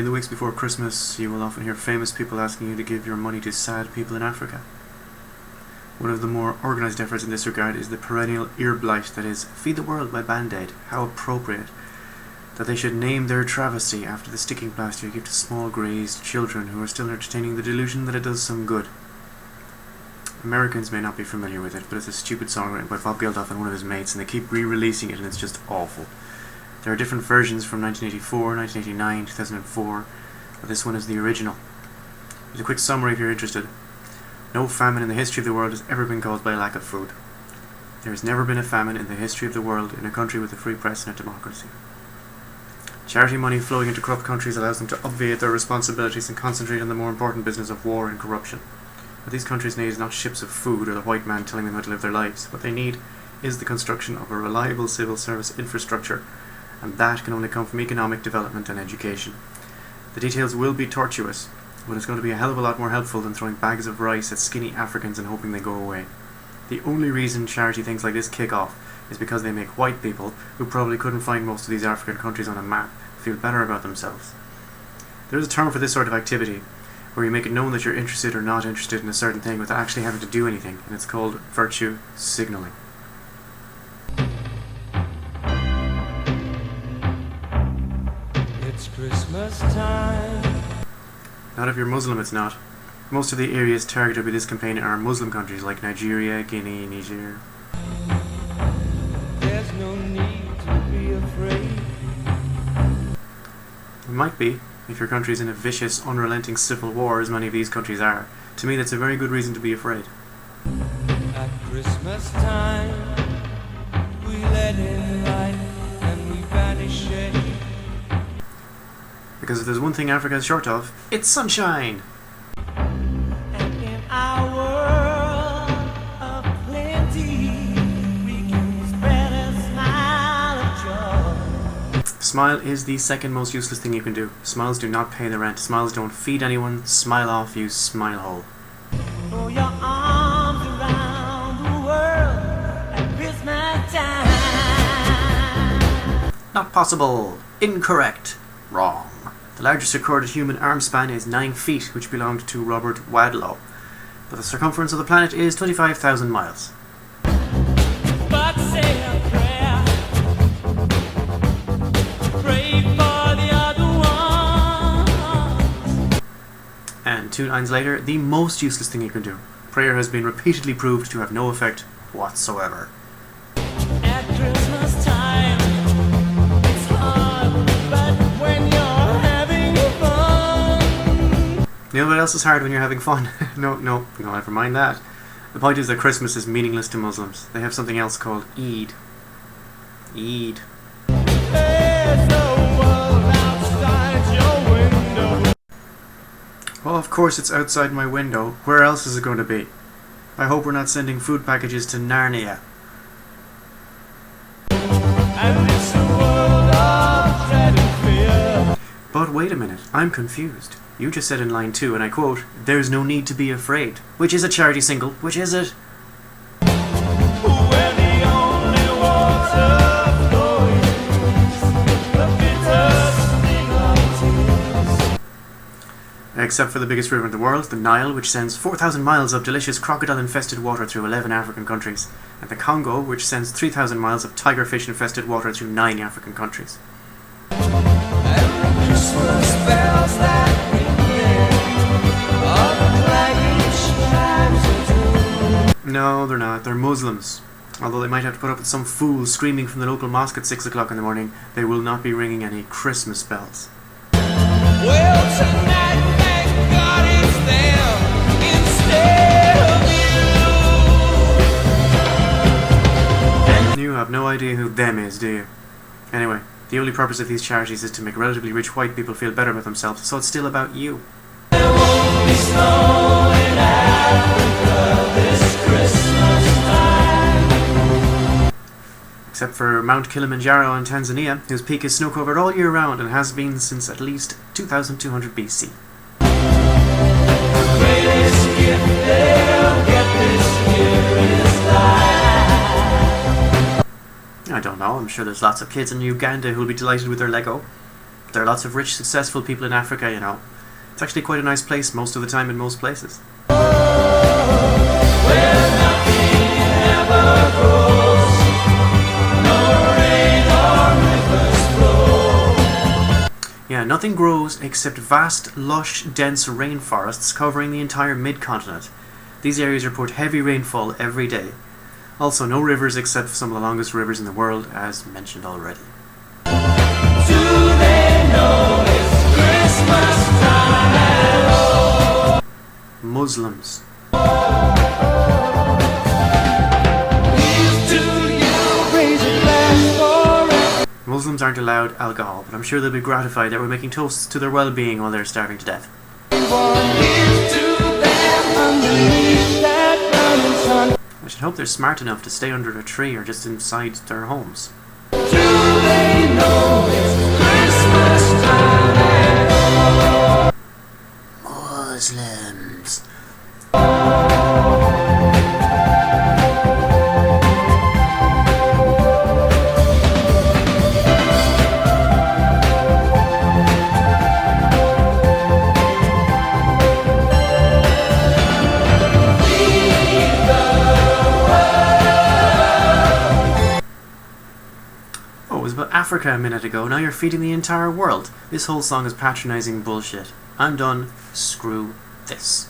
In the weeks before Christmas, you will often hear famous people asking you to give your money to sad people in Africa. One of the more organised efforts in this regard is the perennial ear blight that is Feed the World by Band-Aid. How appropriate that they should name their travesty after the sticking plaster you give to small grazed children who are still entertaining the delusion that it does some good. Americans may not be familiar with it, but it's a stupid song written by Bob Geldof and one of his mates, and they keep re-releasing it and it's just awful. There are different versions from 1984, 1989, 2004, but this one is the original. Here's a quick summary if you're interested. No famine in the history of the world has ever been caused by a lack of food. There has never been a famine in the history of the world in a country with a free press and a democracy. Charity money flowing into corrupt countries allows them to obviate their responsibilities and concentrate on the more important business of war and corruption. What these countries need is not ships of food or the white man telling them how to live their lives. What they need is the construction of a reliable civil service infrastructure, and that can only come from economic development and education. The details will be tortuous, but it's going to be a hell of a lot more helpful than throwing bags of rice at skinny Africans and hoping they go away. The only reason charity things like this kick off is because they make white people, who probably couldn't find most of these African countries on a map, feel better about themselves. There is a term for this sort of activity, where you make it known that you're interested or not interested in a certain thing without actually having to do anything, and it's called virtue signaling. It's Christmas time. Not if you're Muslim, it's not. Most of the areas targeted by this campaign are Muslim countries like Nigeria, Guinea, Niger. There's no need to be afraid. It might be, if your country is in a vicious, unrelenting civil war, as many of these countries are. To me, that's a very good reason to be afraid. At Christmas time, we let in light and we banish it. Because if there's one thing Africa is short of, it's sunshine! And in our world of plenty, we can spread a smile of joy. Smile is the second most useless thing you can do. Smiles do not pay the rent. Smiles don't feed anyone. Smile off, you smile hole. Throw your arms around the world at Christmas time. Not possible. Incorrect. Wrong. The largest recorded human arm span is 9 feet, which belonged to Robert Wadlow. But the circumference of the planet is 25,000 miles. But say a prayer. Pray for the other ones. And 2 lines later, the most useless thing you can do. Prayer has been repeatedly proved to have no effect whatsoever. At Christmas time, it's hard, but when you're having fun. You know what else is hard when you're having fun? No, never mind that. The point is that Christmas is meaningless to Muslims. They have something else called Eid. Eid. There's a world outside your window. Well, of course it's outside my window. Where else is it going to be? I hope we're not sending food packages to Narnia. And it's a world of dread and fear. But wait a minute, I'm confused. You just said in line 2, and I quote, "There's no need to be afraid." Which is a charity single? Which is it? Where the only water flows, the bitter sting of tears. Except for the biggest river in the world, the Nile, which sends 4,000 miles of delicious crocodile-infested water through 11 African countries, and the Congo, which sends 3,000 miles of tigerfish-infested water through 9 African countries. And Christmas bells that ring there are clanging chimes of doom. No, they're not. They're Muslims. Although they might have to put up with some fool screaming from the local mosque at 6 o'clock in the morning, they will not be ringing any Christmas bells. Well, tonight, thank God it's them instead of you. You have no idea who them is, do you? Anyway, the only purpose of these charities is to make relatively rich white people feel better about themselves, so it's still about you. There won't be snow in Africa this Christmas time. Except for Mount Kilimanjaro in Tanzania, whose peak is snow-covered all year round and has been since at least 2200 BC. The greatest gift they'll get this year is life. I don't know, I'm sure there's lots of kids in Uganda who'll be delighted with their Lego. There are lots of rich, successful people in Africa, you know. It's actually quite a nice place most of the time in most places. Where nothing ever grows, no rain or rivers flow. Yeah, nothing grows except vast, lush, dense rainforests covering the entire mid-continent. These areas report heavy rainfall every day. Also, no rivers except for some of the longest rivers in the world, as mentioned already. Do they know it's Christmas time at all? Muslims. Here's to you, raise a glass for Muslims aren't allowed alcohol, but I'm sure they'll be gratified that we're making toasts to their well-being while they're starving to death. everyone. Here's to them underneath that burning sun. I should hope they're smart enough to stay under a tree or just inside their homes. Do they know it's Christmas time at all? Muslims. Oh, it was about Africa a minute ago. Now you're feeding the entire world. This whole song is patronizing bullshit. I'm done. Screw this.